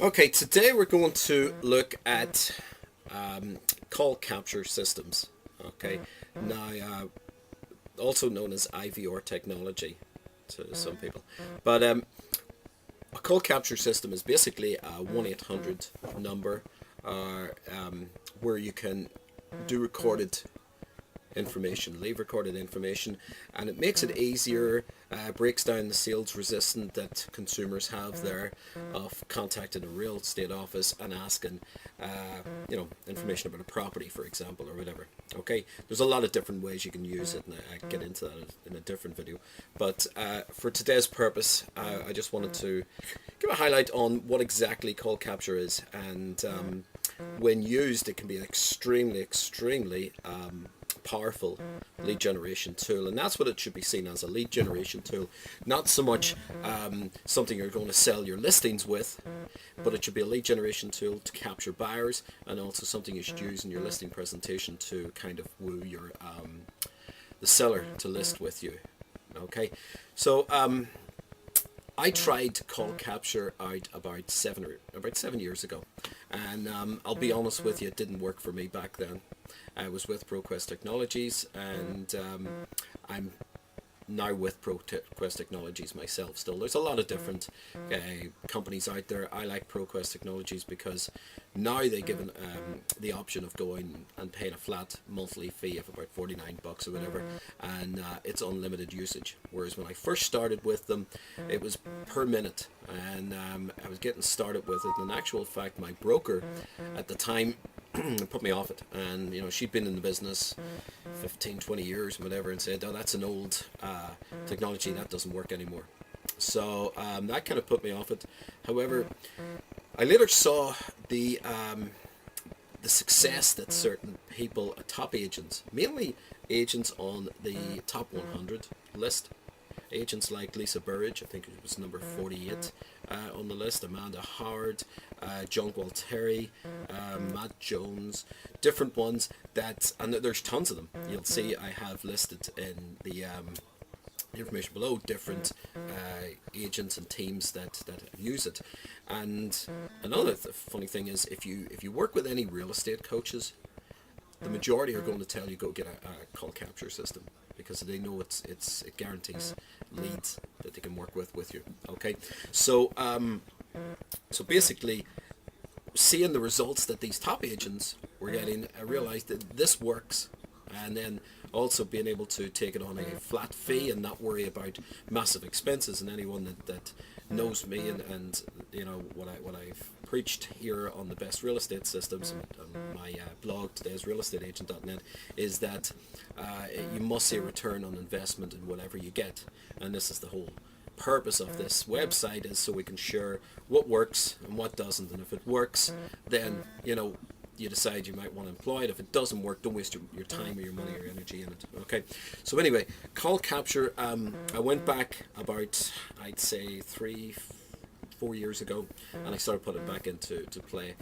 Okay, today we're going to look at call capture systems. Okay, now also known as IVR technology to some people, but a call capture system is basically a 1-800 number where you can do recorded information, leave recorded information, and it makes it easier, breaks down the sales resistance that consumers have there of contacting a real estate office and asking, information about a property, for example, or whatever. Okay, there's a lot of different ways you can use it, and I get into that in a different video. But for today's purpose, I just wanted to give a highlight on what exactly call capture is, and when used, it can be extremely powerful lead generation tool, and that's what it should be seen as, a lead generation tool, not so much something you're going to sell your listings with, but it should be a lead generation tool to capture buyers, and also something you should use in your listing presentation to kind of woo your the seller to list with you. Okay, so I tried call capture out about 7 years ago, and I'll be honest with you, it didn't work for me back then. I was with ProQuest Technologies, and I'm now with ProQuest Technologies myself still. There's a lot of different companies out there. I like ProQuest Technologies because now they give the option of going and paying a flat monthly fee of about $49 or whatever, and it's unlimited usage. Whereas when I first started with them, it was per minute, and I was getting started with it. In actual fact, my broker at the time put me off it, and she'd been in the business 15-20 years whatever, and said, oh, that's an old technology, that doesn't work anymore. So that kind of put me off it. However, I later saw the success that certain people, top agents, mainly agents on the top 100 list, agents like Lisa Burridge, I think it was number 48 on the list, Amanda Howard, John Gualteri, Matt Jones, different ones and there's tons of them. You'll see I have listed in the information below different agents and teams that use it. And another funny thing is, if you work with any real estate coaches, the majority are going to tell you go get a call capture system, because they know it guarantees leads that they can work with you. Okay, so basically, seeing the results that these top agents were getting, I realized that this works, and then also being able to take it on a flat fee and not worry about massive expenses. And anyone that knows me and what I've preached here on the best real estate systems and my blog today's realestateagent.net is that you must see a return on investment in whatever you get, and this is the whole purpose of this website, is so we can share what works and what doesn't. And if it works, then you decide you might want to employ it. If it doesn't work, don't waste your time or your money or your energy in it. Okay, so anyway, call capture, I went back about, I'd say 3-4 years ago, and I started putting it back into play,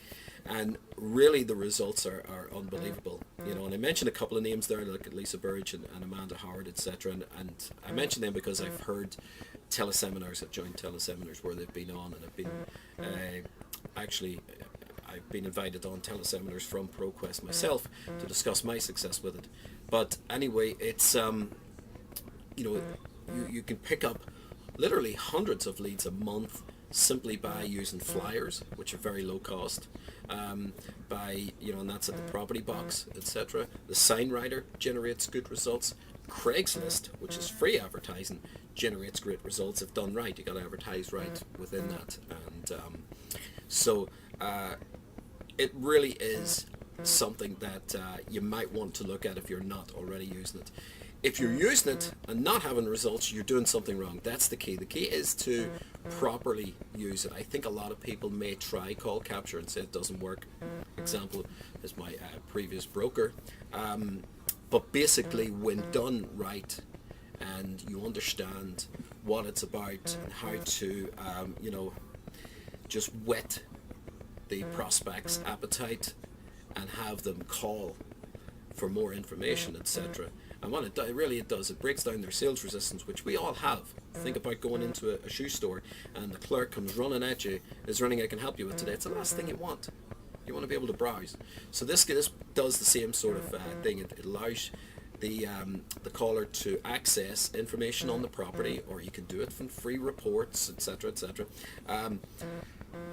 and really the results are unbelievable. And I mentioned a couple of names there, like Lisa Burridge and Amanda Howard, etc., and I mentioned them because I've heard teleseminars, I've joined teleseminars where they've been on, and I've been I've been invited on teleseminars from ProQuest myself to discuss my success with it. But anyway, it's you can pick up literally hundreds of leads a month simply by using flyers, which are very low cost, and that's at the property box, etc. The sign writer generates good results. Craigslist, which is free advertising, generates great results if done right. You got to advertise right within that, and it really is something that you might want to look at if you're not already using it. If you're using it and not having results, you're doing something wrong. That's the key. The key is to properly use it. I think a lot of people may try call capture and say it doesn't work. Example is my previous broker. But basically, when done right and you understand what it's about and how to, just whet the prospect's appetite and have them call for more information, etc. And what it really does, it breaks down their sales resistance, which we all have. Think about going into a shoe store and the clerk comes running at you. Is there anything I can help you with today? It's the last thing you want. You want to be able to browse. So this does the same sort of thing. It allows the caller to access information on the property, or you can do it from free reports, etc., etc.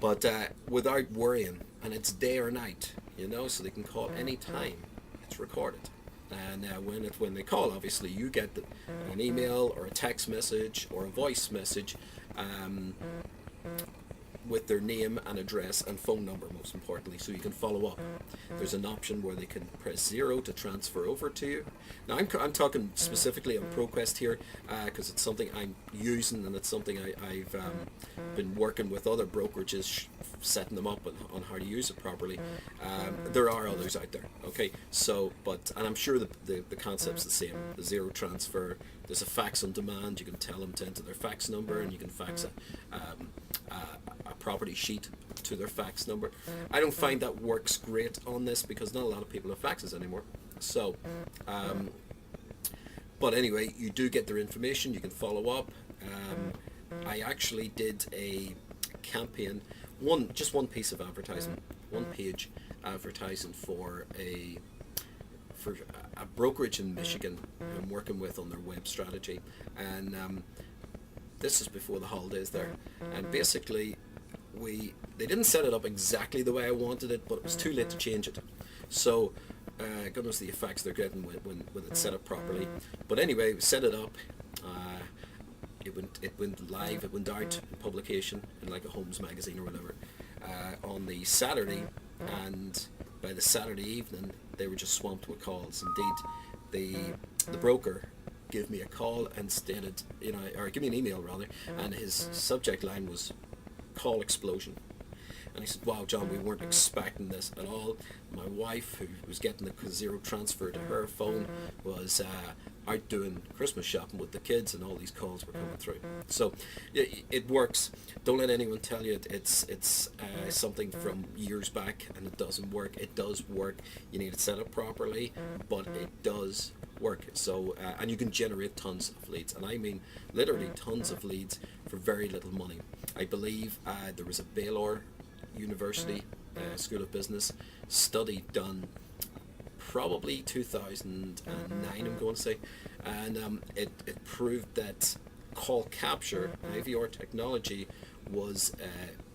But without worrying, and it's day or night, so they can call any time. It's recorded. And when they call, obviously you get an email or a text message or a voice message with their name and address and phone number, most importantly, so you can follow up. There's an option where they can press 0 to transfer over to you. Now I'm talking specifically on ProQuest here because it's something I'm using, and it's something I've been working with other brokerages, setting them up on how to use it properly. There are others out there, okay? So, and I'm sure the concept's the same. The 0 transfer. There's a fax on demand. You can tell them to enter their fax number, and you can fax a property sheet to their fax number. I don't find that works great on this because not a lot of people have faxes anymore. So, but anyway, you do get their information. You can follow up. I actually did a campaign, just one piece of advertising, one page advertising for a brokerage in Michigan I'm working with on their web strategy, and this is before the holidays there, and basically they didn't set it up exactly the way I wanted it, but it was too late to change it. So God knows the effects they're getting when it's set up properly. But anyway, we set it up. It went live. It went out in publication in like a Homes magazine or whatever on the Saturday, and by the Saturday evening they were just swamped with calls. Indeed, the broker gave me a call and stated, or give me an email rather, and his subject line was "call explosion." And he said, "Wow, John, we weren't expecting this at all. My wife, who was getting the 0 transfer to her phone, was out doing Christmas shopping with the kids, and all these calls were coming through." So it works. Don't let anyone tell you it's something from years back and it doesn't work. It does work. You need it set up properly, but it does work. So and you can generate tons of leads, and I mean literally tons of leads for very little money. I believe there was a Baylor University School of Business study done probably 2009, I'm going to say, and it proved that call capture, IVR technology, was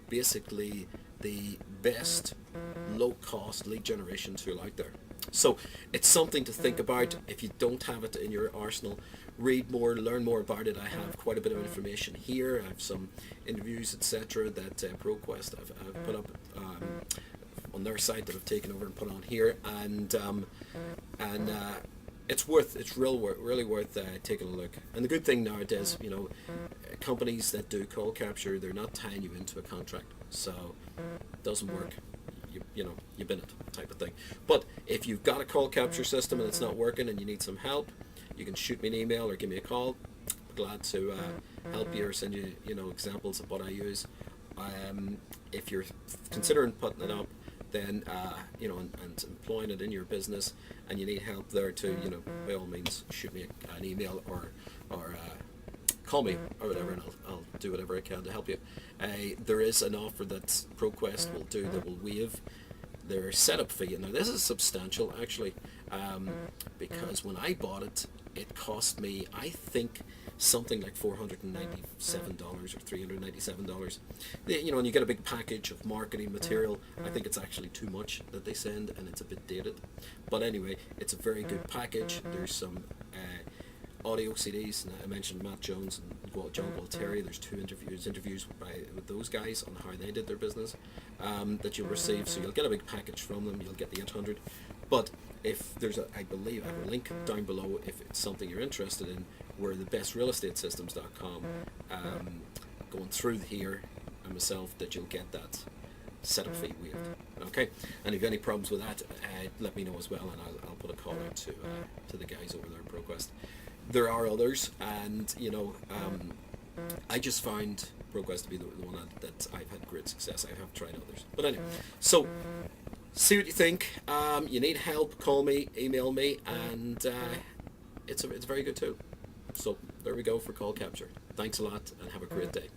basically the best low-cost lead generation tool out there. So it's something to think about. If you don't have it in your arsenal, read more, learn more about it. I have quite a bit of information here. I have some interviews, etc., that ProQuest I've put up on their site that I've taken over and put on here, and it's really worth taking a look. And the good thing nowadays, companies that do call capture, they're not tying you into a contract, so it doesn't work. You bin it type of thing. But if you've got a call capture system and it's not working and you need some help, you can shoot me an email or give me a call. I'm glad to help you or send you examples of what I use. If you're considering putting it up, then and employing it in your business, and you need help there too, by all means shoot me an email or call me or whatever, and I'll do whatever I can to help you. There is an offer that ProQuest will do that will waive their setup fee. Now this is substantial actually, because when I bought it, it cost me, I think, something like $497 or $397. And you get a big package of marketing material. I think it's actually too much that they send, and it's a bit dated. But anyway, it's a very good package. There's some audio CDs, and I mentioned Matt Jones and John Gualtieri. There's 2 interviews with those guys on how they did their business that you'll receive. So you'll get a big package from them. You'll get the 800. But if there's I believe I have a link down below if it's something you're interested in, where the bestrealestatesystems.com, going through here and myself, that you'll get that setup fee waived. Okay, and if you have any problems with that, let me know as well, and I'll put a call out to the guys over there at ProQuest. There are others, and I just found ProQuest to be the one that I've had great success. I have tried others, but anyway. So see what you think. You need help, call me, email me, and it's a very good tool. So there we go for call capture. Thanks a lot and have a great day.